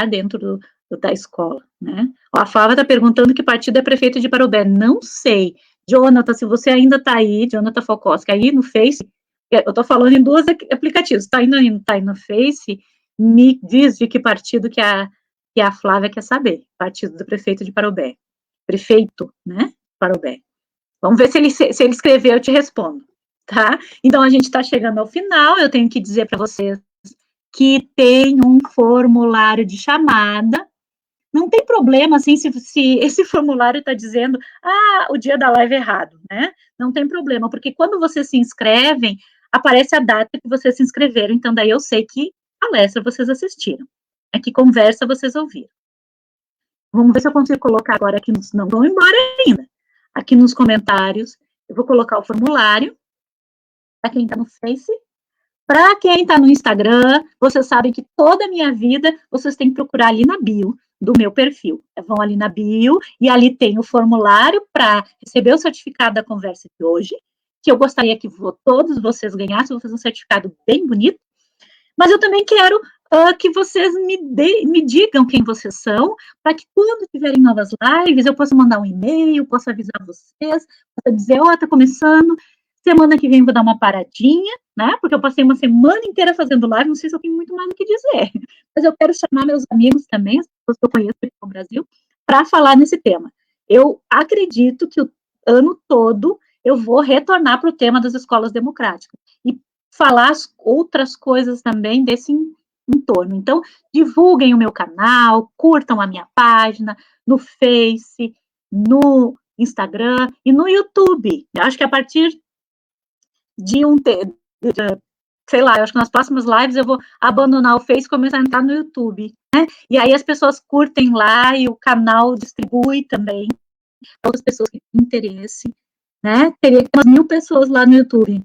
dentro da escola, né. A Flávia está perguntando que partido é prefeito de Parobé. Não sei. Jonathan, se você ainda está aí, Jonathan Focoski, aí no Face, eu estou falando em 2 aplicativos, está aí no Face, me diz de que partido que a Flávia quer saber. Partido do prefeito de Parobé. Prefeito, né, Parobé. Vamos ver se ele escreveu, eu te respondo, tá? Então, a gente está chegando ao final, eu tenho que dizer para vocês que tem um formulário de chamada, não tem problema, assim, se esse formulário está dizendo, o dia da live é errado, né? Não tem problema, porque quando vocês se inscrevem, aparece a data que vocês se inscreveram, então daí eu sei que palestra vocês assistiram, que conversa vocês ouviram. Vamos ver se eu consigo colocar agora aqui, não vão embora ainda. Aqui nos comentários, eu vou colocar o formulário, para quem está no Face, para quem está no Instagram, vocês sabem que toda a minha vida, vocês têm que procurar ali na bio do meu perfil. Vão ali na bio, e ali tem o formulário para receber o certificado da conversa de hoje, que eu gostaria que todos vocês ganhassem, vou fazer um certificado bem bonito, mas eu também quero que vocês me digam quem vocês são, para que quando tiverem novas lives, eu possa mandar um e-mail, possa avisar vocês, possa dizer, está começando, semana que vem vou dar uma paradinha, né, porque eu passei uma semana inteira fazendo live, não sei se eu tenho muito mais o que dizer, mas eu quero chamar meus amigos também, as pessoas que eu conheço aqui no Brasil, para falar nesse tema. Eu acredito que o ano todo eu vou retornar para o tema das escolas democráticas, e falar outras coisas também desse entorno. Então, divulguem o meu canal, curtam a minha página no Face, no Instagram e no YouTube. Eu acho que a partir de sei lá, eu acho que nas próximas lives eu vou abandonar o Face e começar a entrar no YouTube, né? E aí as pessoas curtem lá e o canal distribui também para outras pessoas que têm interesse, né? Teria umas 1000 pessoas lá no YouTube.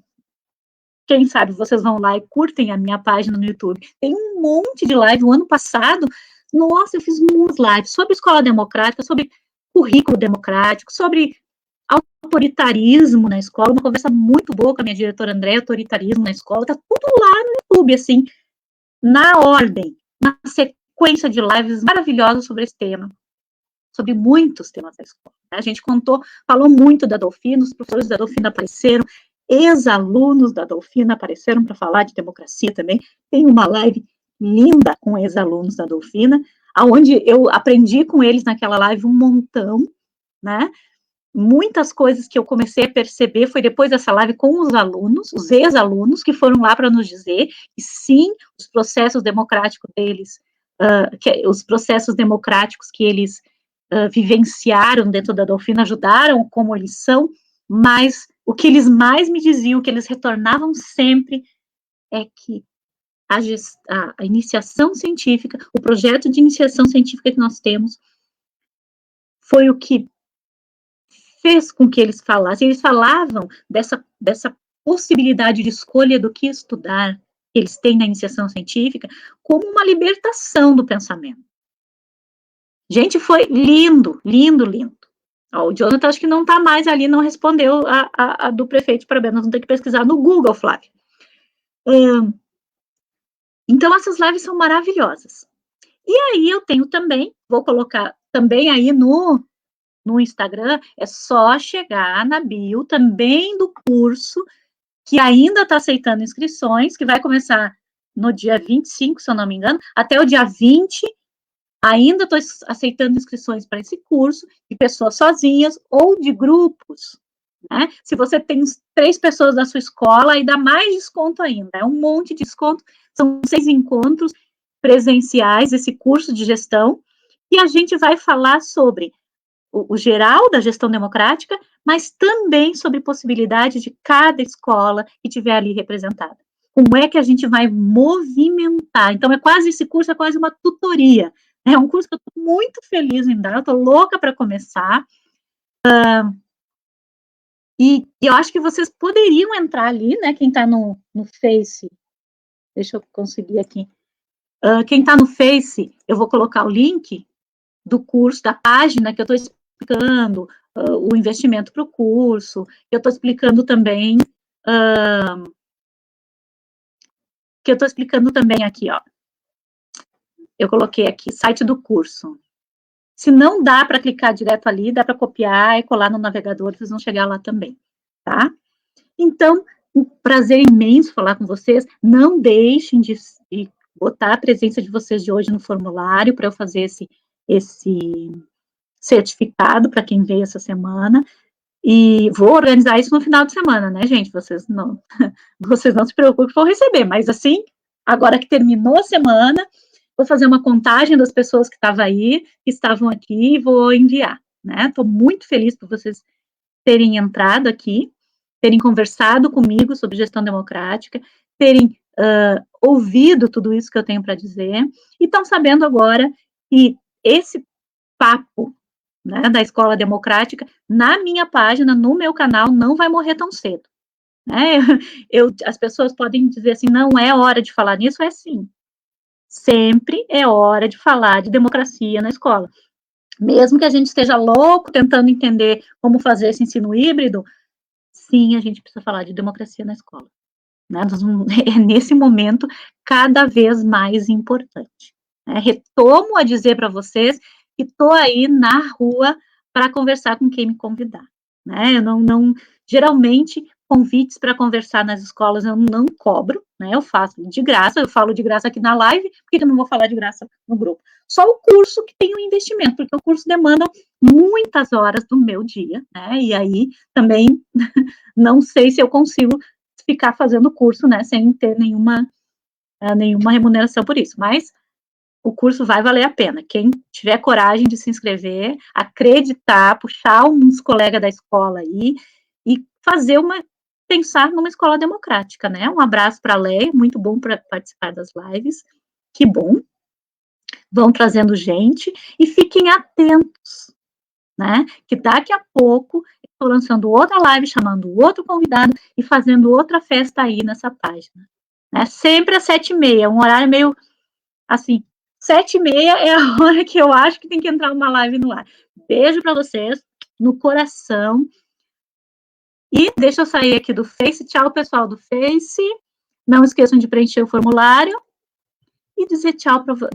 Quem sabe vocês vão lá e curtem a minha página no YouTube. Tem um monte de live. O ano passado, nossa, eu fiz muitas lives sobre escola democrática, sobre currículo democrático, sobre autoritarismo na escola, uma conversa muito boa com a minha diretora André, autoritarismo na escola, tá tudo lá no YouTube, assim, na ordem, na sequência de lives maravilhosas sobre esse tema, sobre muitos temas da escola. A gente falou muito da Dolfina, os professores da Dolfina apareceram, ex-alunos da Dolfina apareceram para falar de democracia também. Tem uma live linda com ex-alunos da Dolfina, onde eu aprendi com eles naquela live um montão, né? Muitas coisas que eu comecei a perceber foi depois dessa live com os alunos, os ex-alunos, que foram lá para nos dizer que sim, os processos democráticos deles, os processos democráticos que eles vivenciaram dentro da Dolfina ajudaram como eles são, mas o que eles mais me diziam, o que eles retornavam sempre, é que a iniciação científica, o projeto de iniciação científica que nós temos, foi o que fez com que eles falassem. Eles falavam dessa possibilidade de escolha do que estudar, que eles têm na iniciação científica, como uma libertação do pensamento. Gente, foi lindo, lindo, lindo. Ó, o Jonathan acho que não está mais ali, não respondeu a do prefeito para nós vamos ter que pesquisar no Google, Flávio. Então, essas lives são maravilhosas. E aí eu tenho também, vou colocar também aí no Instagram, é só chegar na bio também do curso, que ainda está aceitando inscrições, que vai começar no dia 25, se eu não me engano, até o dia 20, ainda estou aceitando inscrições para esse curso, de pessoas sozinhas ou de grupos, né? Se você tem 3 pessoas da sua escola, aí dá mais desconto ainda, é um monte de desconto, são 6 encontros presenciais, esse curso de gestão, e a gente vai falar sobre o geral da gestão democrática, mas também sobre possibilidade de cada escola que estiver ali representada. Como é que a gente vai movimentar? Então, esse curso é quase uma tutoria. É um curso que eu estou muito feliz em dar, estou louca para começar. E eu acho que vocês poderiam entrar ali, né? Quem está no Face, deixa eu conseguir aqui. Quem está no Face, eu vou colocar o link do curso, da página que eu estou explicando o investimento para o curso, eu estou explicando também, aqui, ó, eu coloquei aqui, site do curso. Se não dá para clicar direto ali, dá para copiar e colar no navegador, vocês vão chegar lá também, tá? Então, um prazer imenso falar com vocês, não deixem de botar a presença de vocês de hoje no formulário para eu fazer esse certificado para quem veio essa semana, e vou organizar isso no final de semana, né, gente? Vocês não se preocupem que vão receber, mas assim, agora que terminou a semana, vou fazer uma contagem das pessoas que estavam aqui, e vou enviar, né? Estou muito feliz por vocês terem entrado aqui, terem conversado comigo sobre gestão democrática, terem ouvido tudo isso que eu tenho para dizer, e estão sabendo agora que esse papo, né, da Escola Democrática, na minha página, no meu canal, não vai morrer tão cedo. Né? As pessoas podem dizer assim, não é hora de falar nisso, é sim. Sempre é hora de falar de democracia na escola. Mesmo que a gente esteja louco tentando entender como fazer esse ensino híbrido, sim, a gente precisa falar de democracia na escola. Né? É nesse momento cada vez mais importante. Né? Retomo a dizer para vocês que estou aí na rua para conversar com quem me convidar. Né? Eu geralmente, convites para conversar nas escolas eu não cobro, né? Eu faço de graça, eu falo de graça aqui na live, porque eu não vou falar de graça no grupo. Só o curso que tem o investimento, porque o curso demanda muitas horas do meu dia, né? E aí também não sei se eu consigo ficar fazendo curso, né, sem ter nenhuma remuneração por isso, mas o curso vai valer a pena. Quem tiver coragem de se inscrever, acreditar, puxar uns colegas da escola aí e pensar numa escola democrática, né? Um abraço para a Leia, muito bom para participar das lives, que bom. Vão trazendo gente e fiquem atentos, né? Que daqui a pouco estou lançando outra live, chamando outro convidado e fazendo outra festa aí nessa página. Né? Sempre às 7h30, um horário meio assim, 7h30 é a hora que eu acho que tem que entrar uma live no ar. Beijo para vocês, no coração. E deixa eu sair aqui do Face. Tchau, pessoal do Face. Não esqueçam de preencher o formulário e dizer tchau para vocês.